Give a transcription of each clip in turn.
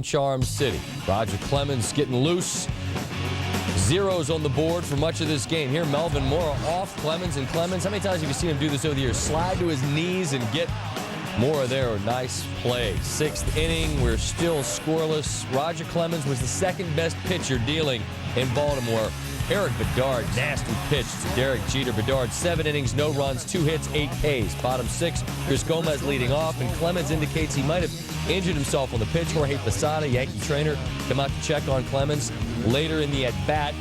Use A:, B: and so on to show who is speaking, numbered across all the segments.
A: Charm City. Roger Clemens getting loose. Zeros on the board for much of this game. Here, Melvin Mora off Clemens, and Clemens, how many times have you seen him do this over the years? Slide to his knees and get Mora there. Nice play. Sixth inning, we're still scoreless. Roger Clemens was the second best pitcher dealing in Baltimore. Eric Bedard, nasty pitch to Derek Jeter. Bedard, 7 innings, no runs, 2 hits, 8 Ks. Bottom 6, Chris Gomez leading off, and Clemens indicates he might have injured himself on the pitch. Jorge Posada, Yankee trainer, come out to check on Clemens. Later in the at-bat,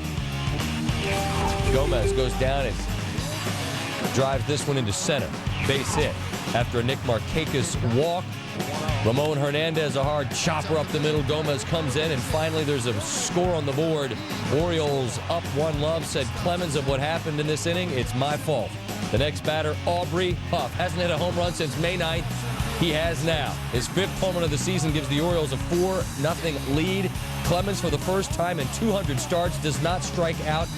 A: Gomez goes down and drives this one into center. Base hit after a Nick Markakis walk. Ramon Hernandez, a hard chopper up the middle. Gomez comes in, and finally there's a score on the board. Orioles up 1-0. Said Clemens of what happened in this inning, it's my fault. The next batter, Aubrey Huff. Hasn't hit a home run since May 9th. He has now. His 5th home run of the season gives the Orioles a 4-0 lead. Clemens, for the first time in 200 starts, does not strike out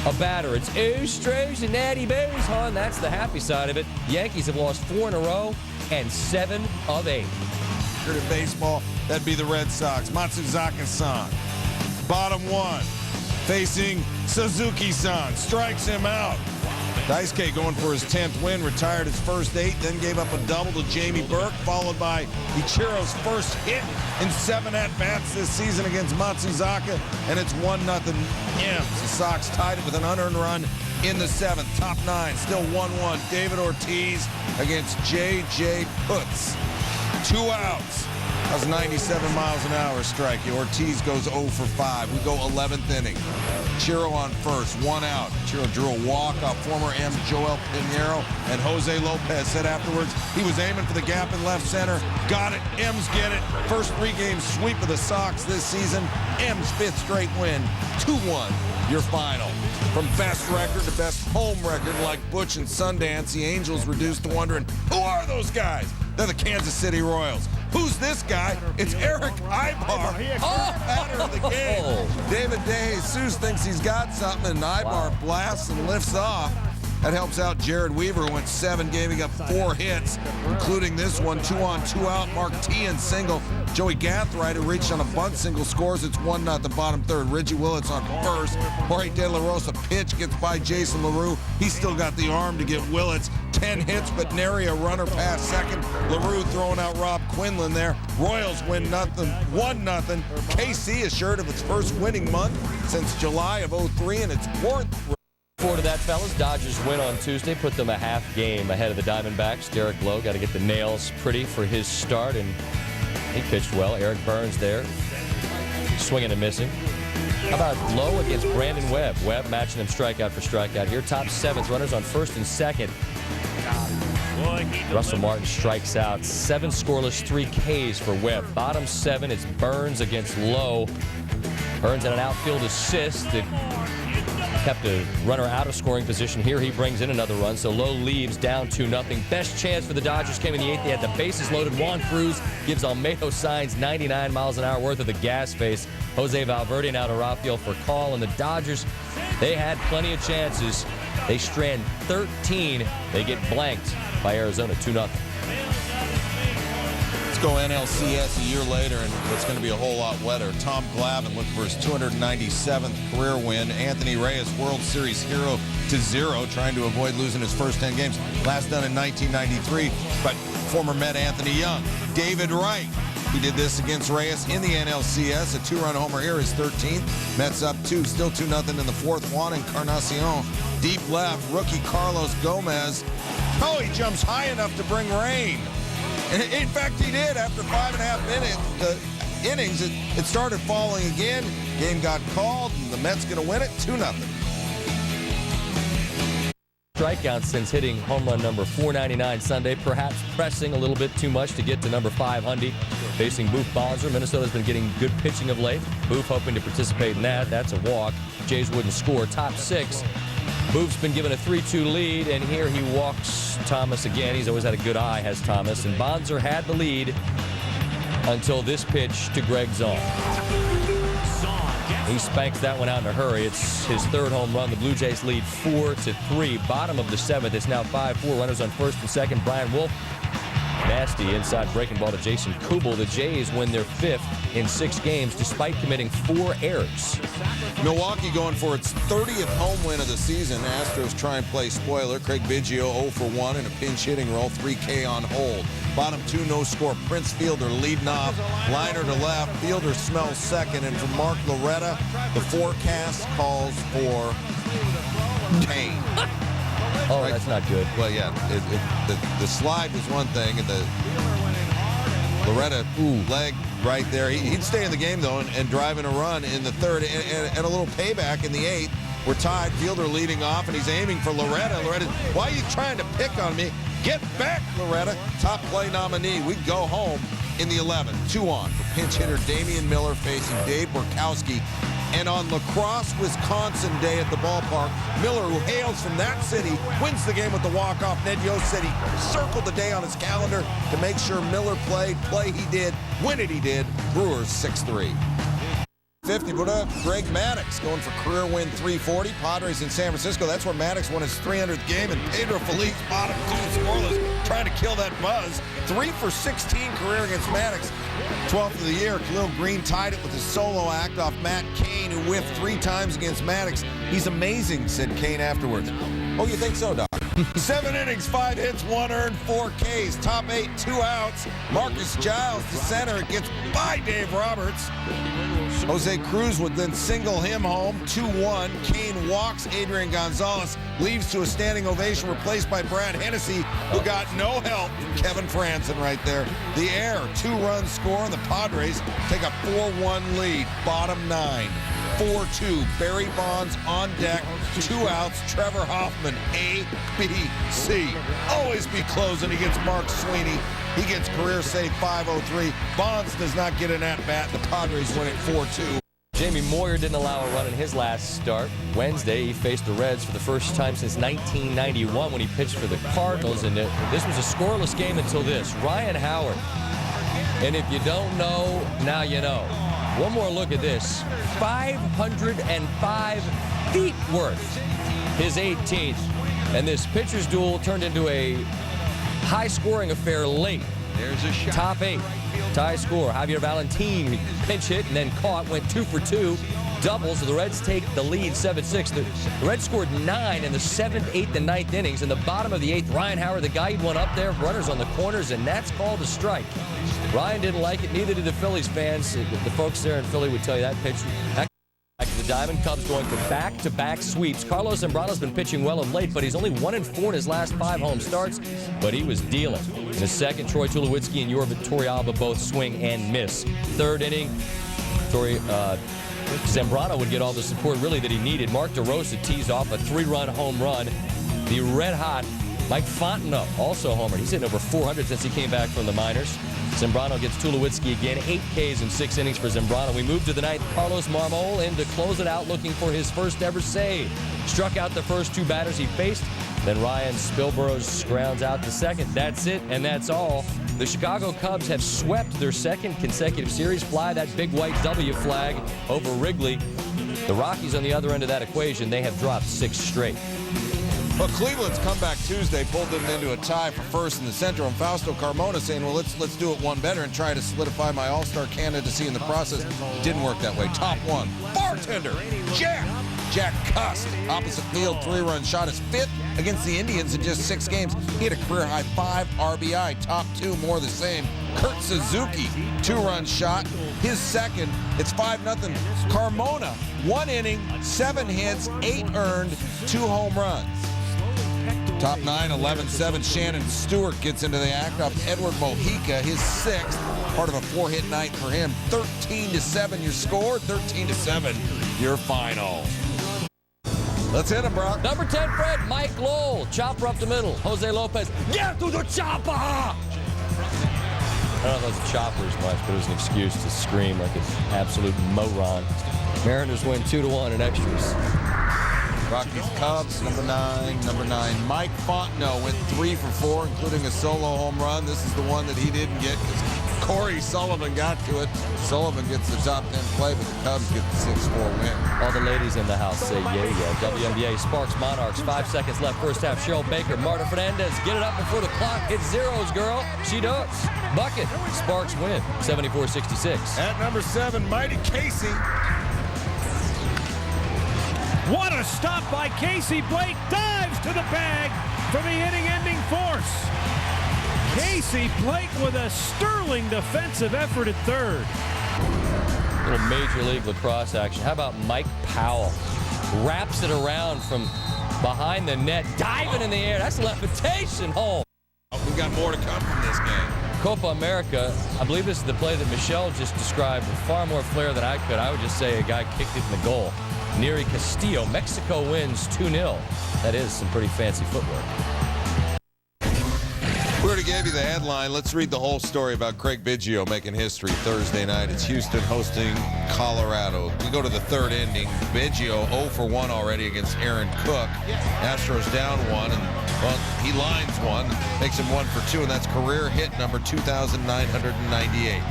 A: a batter. It's Oostros and Natty Booze, hon. That's the happy side of it. Yankees have lost 4 in a row and 7 of 8.
B: In baseball, that'd be the Red Sox. Matsuzaka-san, bottom 1, facing Suzuki-san, strikes him out. Daisuke going for his 10th win, retired his first 8, then gave up a double to Jamie Burke, followed by Ichiro's first hit in 7 at-bats this season against Matsuzaka, and it's 1-0 M's. The Sox tied it with an unearned run in the 7th. Top 9, still 1-1. David Ortiz against J.J. Putz. 2 outs. That was 97 miles an hour strike. Ortiz goes 0 for 5. We go 11th inning. Chiro on first, 1 out. Chiro drew a walk off former M. Joel Pinheiro, and Jose Lopez said afterwards he was aiming for the gap in left center. Got it. M's get it. First 3-game sweep of the Sox this season. M's 5th straight win. 2-1. Your final. From best record to best home record, like Butch and Sundance, the Angels reduced to wondering, who are those guys? They're the Kansas City Royals. Who's this guy? It's Eric Ibar. Batter of the game. David DeJesus thinks he's got something, and Ibar blasts and lifts off. That helps out Jared Weaver, who went 7, giving up 4 hits, including this one, 2 on, 2 out. Mark Tian single. Joey Gathright, who reached on a bunt single, scores. It's 1-0 bottom 3rd. Reggie Willits on first. Jorge De La Rosa pitch gets by Jason LaRue. He's still got the arm to get Willits. 10 hits, but nary a runner past second. LaRue throwing out Rob Quinlan there. Royals win 1-0. KC assured of its first winning month since July of 03, and its 4th.
A: Forward to that, fellas. Dodgers win on Tuesday, put them a half game ahead of the Diamondbacks. Derek Lowe got to get the nails pretty for his start, and he pitched well. Eric Burns there, swinging and missing. How about Lowe against Brandon Webb? Webb matching him strikeout for strikeout here. Top 7th, runners on 1st and 2nd. Russell Martin strikes out. 7 scoreless, 3 Ks for Webb. Bottom 7, it's Burns against Lowe. Burns had an outfield assist that kept a runner out of scoring position. Here he brings in another run, so Lowe leaves down 2-0. Best chance for the Dodgers came in the 8th. They had the bases loaded. Juan Cruz gives Almedo Signs 99 miles an hour worth of the gas face. Jose Valverde now to Rafael for call, and the Dodgers, they had plenty of chances. They strand 13. They get blanked by Arizona 2-0.
B: Let's go NLCS a year later, and it's going to be a whole lot wetter. Tom Glavine looking for his 297th career win. Anthony Reyes, World Series hero to 0, trying to avoid losing his first 10 games. Last done in 1993 by former Met Anthony Young. David Wright, he did this against Reyes in the NLCS. A 2-run homer here, his 13th. Mets up 2, still 2-0 in the 4th. Juan Encarnacion, deep left. Rookie Carlos Gomez. Oh, he jumps high enough to bring rain. In fact, he did. After 5.5 innings, it started falling again. Game got called, and the Mets going to win it 2-0.
A: Strikeouts since hitting home run number 499 Sunday, perhaps pressing a little bit too much to get to number 500. Facing Boof Bonser. Minnesota's been getting good pitching of late. Boof hoping to participate in that. That's a walk. Jays wouldn't score. Top 6. Boof's been given a 3-2 lead, and here he walks Thomas again. He's always had a good eye, has Thomas. And Bonser had the lead until this pitch to Greg Zaun. He spanks that one out in a hurry. It's his 3rd home run. The Blue Jays lead 4-3. Bottom of the 7th. It's now 5-4. Runners on 1st and 2nd. Brian Wolf Nasty inside breaking ball to Jason Kubel. The Jays win their 5th in 6 games despite committing 4 errors.
B: Milwaukee going for its 30th home win of the season. Astros try and play spoiler. Craig Biggio 0 for 1 in a pinch hitting role, 3K on hold. Bottom 2, no score. Prince Fielder leading off. Liner to left. Fielder smells second. And from Mark Loretta, the forecast calls for pain.
A: Oh, right. That's not good.
B: Well, yeah. The slide was one thing, and the Loretta leg right there. He'd stay in the game, though, and drive in a run in the 3rd and a little payback in the 8th. We're tied. Fielder leading off, and he's aiming for Loretta. Loretta, why are you trying to pick on me? Get back, Loretta. Top play nominee. We go home in the 11th. 2 on for pinch hitter Damian Miller facing Dave Borkowski. And on Lacrosse, Wisconsin Day at the ballpark, Miller, who hails from that city, wins the game with the walk-off. Ned Yost said he circled the day on his calendar to make sure Miller played. Play he did. Win it he did. Brewers 6-3. 50 put up. Greg Maddux going for career win 340. Padres in San Francisco. That's where Maddux won his 300th game. And Pedro Feliz, bottom 2 scoreless, trying to kill that buzz. 3 for 16 career against Maddux. 12th of the year. Khalil Green tied it with a solo act off Matt Cain, who whiffed 3 times against Maddux. He's amazing, said Cain afterwards. Oh, you think so, Doc? 7 innings, 5 hits, 1 earned, 4 Ks. Top 8, 2 outs. Marcus Giles, the center, gets by Dave Roberts. Jose Cruz would then single him home, 2-1. Cain walks Adrian Gonzalez, leaves to a standing ovation, replaced by Brad Hennessy, who got no help from Kevin Franzen right there. The air, 2-run score, and the Padres take a 4-1 lead. Bottom 9. 4-2. Barry Bonds on deck. 2 outs. Trevor Hoffman, A, B, C. Always be closing against Mark Sweeney. He gets career save 503. Bonds does not get an at-bat. The Padres win it 4-2.
A: Jamie Moyer didn't allow a run in his last start. Wednesday, he faced the Reds for the first time since 1991 when he pitched for the Cardinals. And this was a scoreless game until this. Ryan Howard. And if you don't know, now you know. One more look at this. 505 feet worth. His 18th. And this pitcher's duel turned into a high-scoring affair late.
C: There's a shot.
A: Top 8. Tie score. Javier Valentin pinch hit and then caught. Went 2 for 2. Doubles. The Reds take the lead 7-6. The Reds scored 9 in the 7th, 8th, and 9th innings. In the bottom of the 8th, Ryan Howard, the guy who'd won up there, runners on the corners, and that's called a strike. Ryan didn't like it. Neither did the Phillies fans. The folks there in Philly would tell you that pitch. The Diamond Cubs going for back-to-back sweeps. Carlos Zambrano's been pitching well of late, but he's only 1-4 in his last 5 home starts, but he was dealing. In the second, Troy Tulowitzki and Yor Torrealba both swing and miss. 3rd inning, Zambrano would get all the support really that he needed. Mark DeRosa tees off a 3-run home run. The red-hot Mike Fontenot also homered. He's hitting over 400 since he came back from the minors. Zambrano gets Tulowitzki again. 8 Ks in 6 innings for Zambrano. We move to the 9th. Carlos Marmol in to close it out, looking for his first ever save. Struck out the first 2 batters he faced. Then Ryan Spilburrows grounds out to second. That's it, and that's all. The Chicago Cubs have swept their 2nd consecutive series. Fly that big white W flag over Wrigley. The Rockies on the other end of that equation, they have dropped 6 straight.
B: Well, Cleveland's comeback Tuesday pulled them into a tie for first in the Central, and Fausto Carmona saying, well, let's do it one better and try to solidify my all-star candidacy in the process. Didn't work that way. Top 1, bartender, Jack Cust. Opposite field, 3-run shot. His 5th against the Indians in just 6 games. He had a career-high 5 RBI. Top 2, more the same. Kurt Suzuki, 2-run shot. His 2nd, it's 5-0. Carmona, 1 inning, 7 hits, 8 earned, 2 home runs. Top 9, 11-7. Shannon Stewart gets into the act off Edward Mojica, his 6th. Part of a 4-hit night for him. 13-7 your score, 13-7 your final. Let's hit him, Brock.
A: Number 10, Fred, Mike Lowell. Chopper up the middle. Jose Lopez, get to the chopper! I don't know if that's a chopper as much, but it was an excuse to scream like an absolute moron. Mariners win 2-1 in extras.
B: Rockies Cubs, number 9. Mike Fontenot went 3 for 4, including a solo home run. This is the one that he didn't get because Corey Sullivan got to it. Sullivan gets the top 10 play, but the Cubs get the 6-4 win.
A: All the ladies in the house say yeah. WNBA Sparks Monarchs, 5 seconds left, first half. Cheryl Baker, Marta Fernandez, get it up before the clock hits zeros, girl. She does. Bucket. Sparks win, 74-66.
B: At number 7, Mighty Casey.
C: What a stop by Casey. Blake dives to the bag for the inning-ending force. Casey Blake with a sterling defensive effort at third.
A: Little Major League Lacrosse action. How about Mike Powell? Wraps it around from behind the net, diving in the air. That's levitation home.
B: We got more to come from this game.
A: Copa America, I believe this is the play that Michelle just described with far more flair than I could. I would just say a guy kicked it in the goal. Neri Castillo. Mexico wins 2-0. That is some pretty fancy footwork.
B: We already gave you the headline. Let's read the whole story about Craig Biggio making history Thursday night. It's Houston hosting Colorado. We go to the third inning. Biggio 0 for 1 already against Aaron Cook. Astros down 1, and well, he lines 1, makes him 1 for 2, and that's career hit number 2,998.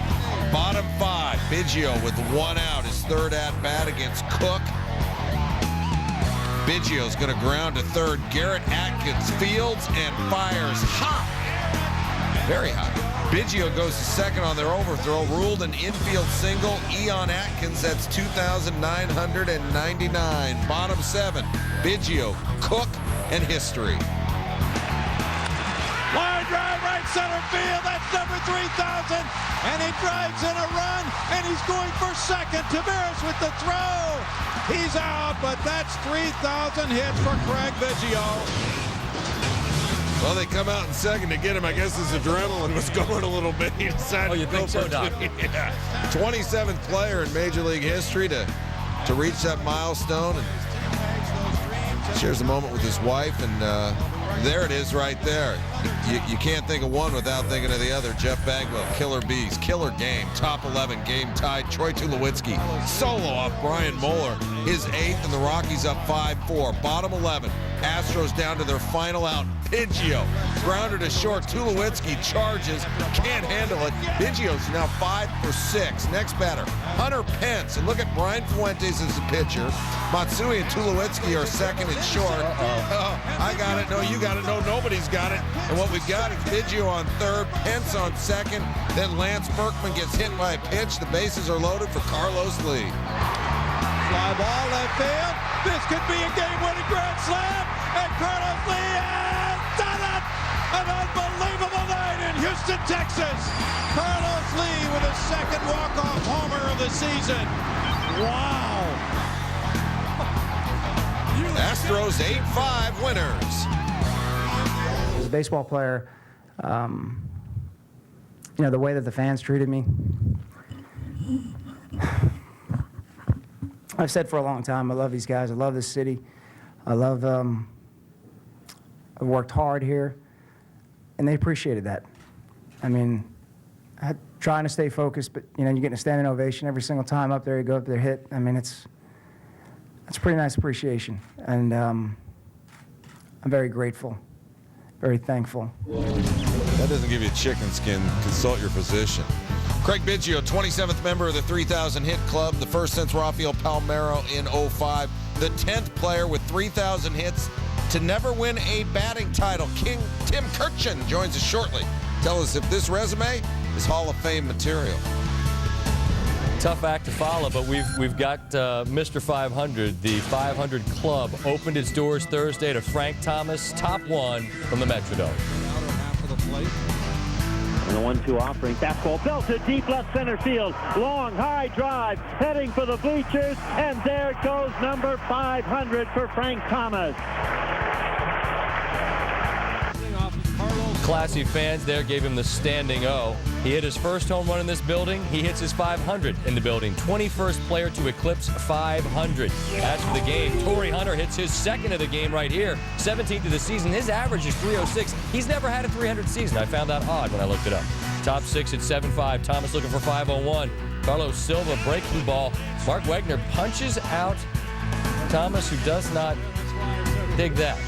B: Bottom 5, Biggio with 1 out, his third at bat against Cook. Biggio's going to ground to third. Garrett Atkins fields and fires high. Very high. Biggio goes to second on their overthrow. Ruled an infield single. Eon Atkins, that's 2,999. Bottom 7, Biggio, Cook, and history.
D: Line drive right center field. That's number 3,000. And he drives in a run, and he's going for second. Tavares with the throw. He's out, but that's 3,000 hits for Craig Biggio.
B: Well, they come out in second to get him. I guess his adrenaline was going a little bit. He decided
A: you
B: to go
A: think so,
B: for
A: Doc?
B: Yeah. 27th player in Major League history to reach that milestone. And shares a moment with his wife, and there it is right there. You can't think of one without thinking of the other. Jeff Bagwell, killer bees, killer game, top 11, game tied. Troy Tulowitzki, solo off Brian Moeller, his 8th, and the Rockies up 5-4. Bottom 11, Astros down to their final out. Biggio, grounder to short. Tulowitzki charges, can't handle it. Biggio's now 5 for 6. Next batter, Hunter Pence. And look at Brian Fuentes as a pitcher. Matsui and Tulowitzki are second and short. I got it. No, you got it. No, nobody's got it. And what we've got is Biggio on third, Pence on second. Then Lance Berkman gets hit by a pitch. The bases are loaded for Carlos Lee.
D: Fly ball left field. This could be a game-winning grand slam. And Carlos Lee has done it! An unbelievable night in Houston, Texas. Carlos Lee with his second walk-off homer of the season. Wow.
B: Astros 8-5 winners.
E: As a baseball player, you know, the way that the fans treated me, I've said for a long time, I love these guys. I love this city. I love, I've worked hard here, and they appreciated that. I mean, trying to stay focused, but, you know, you're getting a standing ovation every single time up there, you go up there, hit. I mean, it's a pretty nice appreciation, and I'm very grateful, very thankful.
B: That doesn't give you a chicken skin. Consult your physician. Craig Biggio, 27th member of the 3,000 hit club, the first since Rafael Palmeiro in 05, the 10th player with 3,000 hits to never win a batting title. Tim Kirchen joins us shortly. Tell us if this resume is Hall of Fame material.
A: Tough act to follow, but we've got Mr. 500. The 500 Club opened its doors Thursday to Frank Thomas, top 1 from the Metrodome.
F: And the 1-2 offering, fastball belted deep left center field. Long, high drive, heading for the bleachers, and there goes number 500 for Frank Thomas.
A: Classy fans there gave him the standing O. He hit his first home run in this building. He hits his 500 in the building. 21st player to eclipse 500. As for the game, Torrey Hunter hits his second of the game right here. 17th of the season. His average is 306. He's never had a 300 season. I found that odd when I looked it up. Top 6 at 7-5. Thomas looking for 501. Carlos Silva breaking ball. Mark Wegner punches out Thomas, who does not dig that.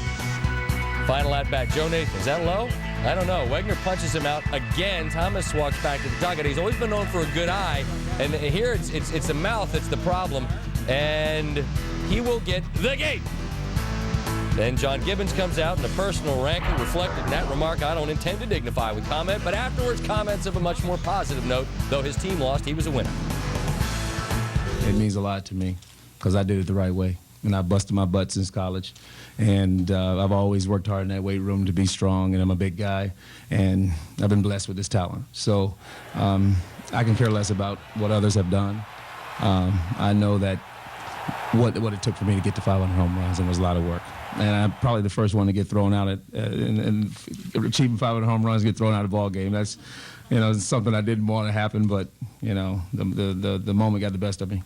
A: Final at bat, Joe Nathan. Is that low? I don't know. Wegner punches him out again. Thomas walks back to the dugout. He's always been known for a good eye, and here it's the mouth that's the problem, and he will get the gate. Then John Gibbons comes out, and the personal ranking reflected in that remark I don't intend to dignify with comment, but afterwards comments of a much more positive note. Though his team lost, he was a winner.
G: It means a lot to me because I did it the right way. And I busted my butt since college. And I've always worked hard in that weight room to be strong, and I'm a big guy. And I've been blessed with this talent. So I can care less about what others have done. I know that what it took for me to get to 500 home runs, and it was a lot of work. And I'm probably the first one to get thrown out and achieving 500 home runs, get thrown out of a ball game. That's, something I didn't want to happen, but, the moment got the best of me.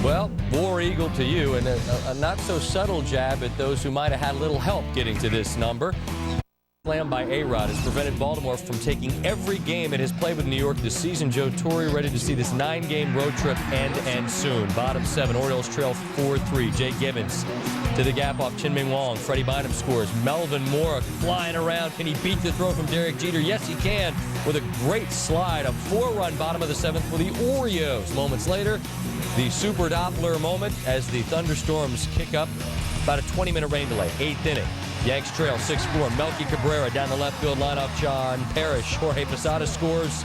A: Well, War Eagle to you, and a not-so-subtle jab at those who might have had a little help getting to this number. Slam by A-Rod has prevented Baltimore from taking every game it has played with New York this season. Joe Torre ready to see this 9-game road trip end soon. Bottom 7, Orioles trail 4-3. Jay Gibbons to the gap off Chin-Ming Wong. Freddie Bynum scores. Melvin Mora flying around. Can he beat the throw from Derek Jeter? Yes, he can, with a great slide. A 4-run bottom of the 7th for the Orioles. Moments later, the Super Doppler moment as the thunderstorms kick up. About a 20-minute rain delay. 8th inning. Yanks trail 6-4. Melky Cabrera down the left field line off John Parrish. Jorge Posada scores.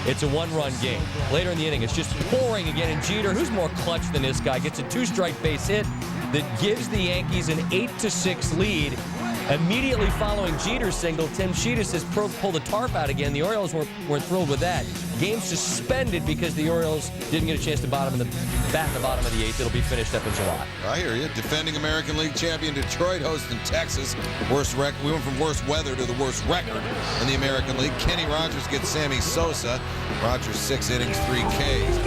A: It's a 1-run game. Later in the inning, it's just pouring again, and Jeter, who's more clutch than this guy, gets a 2-strike base hit that gives the Yankees an 8-6 lead. Immediately following Jeter's single, Tim Sheetus has pulled the tarp out again. The Orioles weren't thrilled with that. Game suspended because the Orioles didn't get a chance to bat in the bottom of the 8th. It'll be finished up in July.
B: I hear you. Defending American League champion Detroit hosting Texas. Worst record. We went from worst weather to the worst record in the American League. Kenny Rogers gets Sammy Sosa. Rogers 6 innings, 3 Ks.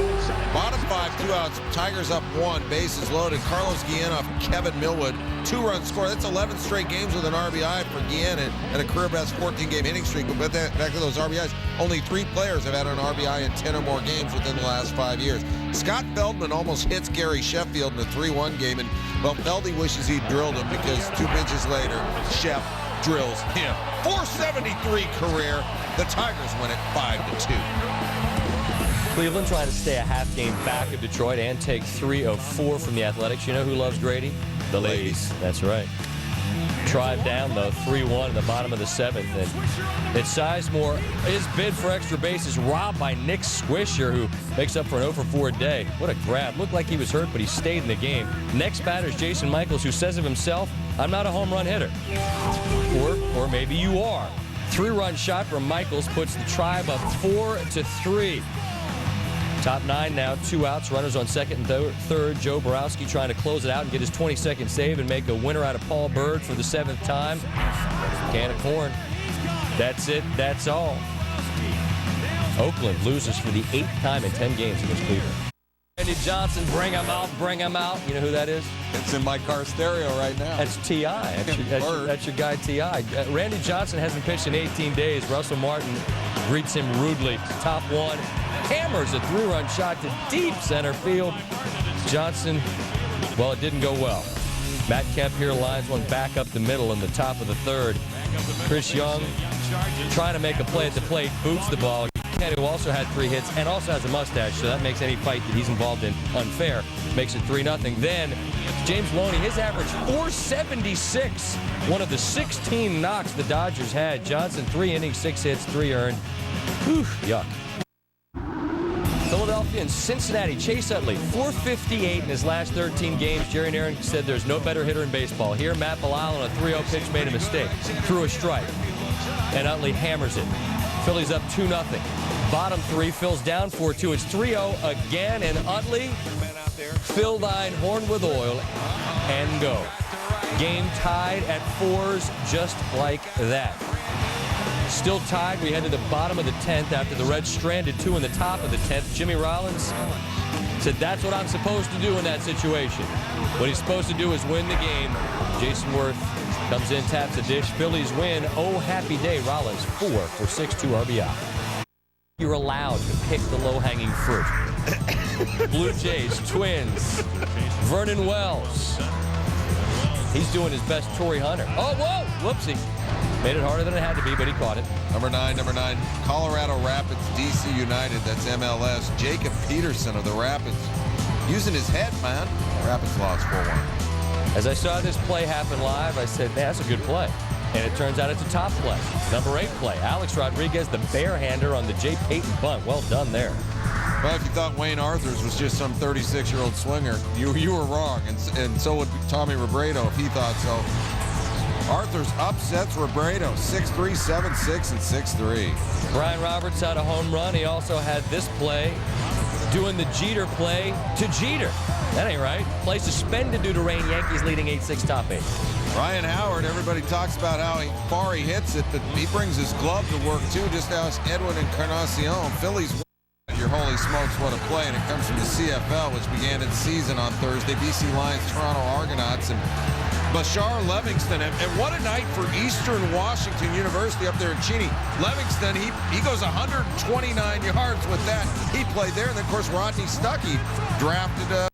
B: Bottom 5, 2 outs. Tigers up 1. Bases loaded. Carlos Guillen off Kevin Millwood. 2-run score. That's 11 straight games with an RBI for Guillen and a career best 14-game hitting streak. But back to those RBIs, only 3 players have had an RBI in 10 or more games within the last 5 years. Scott Feldman almost hits Gary Sheffield in a 3-1 game, and well, Feldy wishes he'd drilled him because 2 pitches later, Shef drills him. 473 career. The Tigers win it 5-2.
A: Cleveland trying to stay a half game back of Detroit and take 3 of 4 from the Athletics. You know who loves Grady? The ladies. That's right. Tribe down, though, 3-1 in the bottom of the 7th. And it's Sizemore. His bid for extra base is robbed by Nick Swisher, who makes up for an 0-for-4 day. What a grab. Looked like he was hurt, but he stayed in the game. Next batter is Jason Michaels, who says of himself, I'm not a home run hitter. Or maybe you are. 3-run shot from Michaels puts the Tribe up 4-3. Top 9 now, 2 outs, runners on second and third. Joe Borowski trying to close it out and get his 22nd save and make a winner out of Paul Bird for the 7th time. Can of corn. That's it. That's all. Oakland loses for the 8th time in 10 games against Cleveland. Randy Johnson, bring him out, bring him out. You know who that is?
B: It's in my car stereo right now.
A: That's T.I. That's your guy, T.I. Randy Johnson hasn't pitched in 18 days. Russell Martin greets him rudely. Top 1. Hammers a 3-run shot to deep center field. Johnson, well, it didn't go well. Matt Kemp here lines one back up the middle in the top of the 3rd. Chris Young trying to make a play at the plate, boots the ball. Ken, who also had 3 hits and also has a mustache, so that makes any fight that he's involved in unfair. Makes it 3-0. Then James Loney, his average 476. One of the 16 knocks the Dodgers had. Johnson, 3 innings, 6 hits, 3 earned. Whew, yuck. Philadelphia and Cincinnati. Chase Utley, 458 in his last 13 games. Jerry Naron said there's no better hitter in baseball. Here, Matt Belisle on a 3-0 pitch made a mistake. Threw a strike. And Utley hammers it. Phillies up 2-0. Bottom 3, Phil's down 4-2. It's 3-0 again, and Utley, Phil thine horn with oil, and go. Game tied at 4s just like that. Still tied. We head to the bottom of the 10th after the Reds stranded 2 in the top of the 10th. Jimmy Rollins said that's what I'm supposed to do in that situation. What he's supposed to do is win the game. Jason Worth comes in, taps a dish. Phillies win. Oh, happy day. Rollins 4 for 6-2 RBI. You're allowed to pick the low-hanging fruit. Blue Jays, Twins, Vernon Wells. He's doing his best Torrey Hunter. Oh, whoa, whoopsie. Made it harder than it had to be, but he caught it.
B: Number 9, Colorado Rapids, DC United. That's MLS. Jacob Peterson of the Rapids. Using his head, man. Rapids lost 4-1.
A: As I saw this play happen live, I said, man, that's a good play. And it turns out it's a top play. Number 8 play. Alex Rodriguez, the barehander on the Jay Payton bunt. Well done there.
B: Well, if you thought Wayne Arthurs was just some 36-year-old swinger, you were wrong. And so would Tommy Robredo if he thought so. Arthurs upsets Robredo 6-3, 7-6, and 6-3.
A: Brian Roberts had a home run. He also had this play doing the Jeter play to Jeter. That ain't right. Play suspended due to rain. Yankees leading 8-6 top 8.
B: Ryan Howard, everybody talks about how far he hits it, but he brings his glove to work too, just as Edwin Encarnacion. Phillies, your holy smokes, what a play, and it comes from the CFL, which began its season on Thursday. BC Lions, Toronto Argonauts, and Bashar Livingston, and what a night for Eastern Washington University up there in Cheney. Livingston, he goes 129 yards with that. He played there, and then, of course, Rodney Stuckey drafted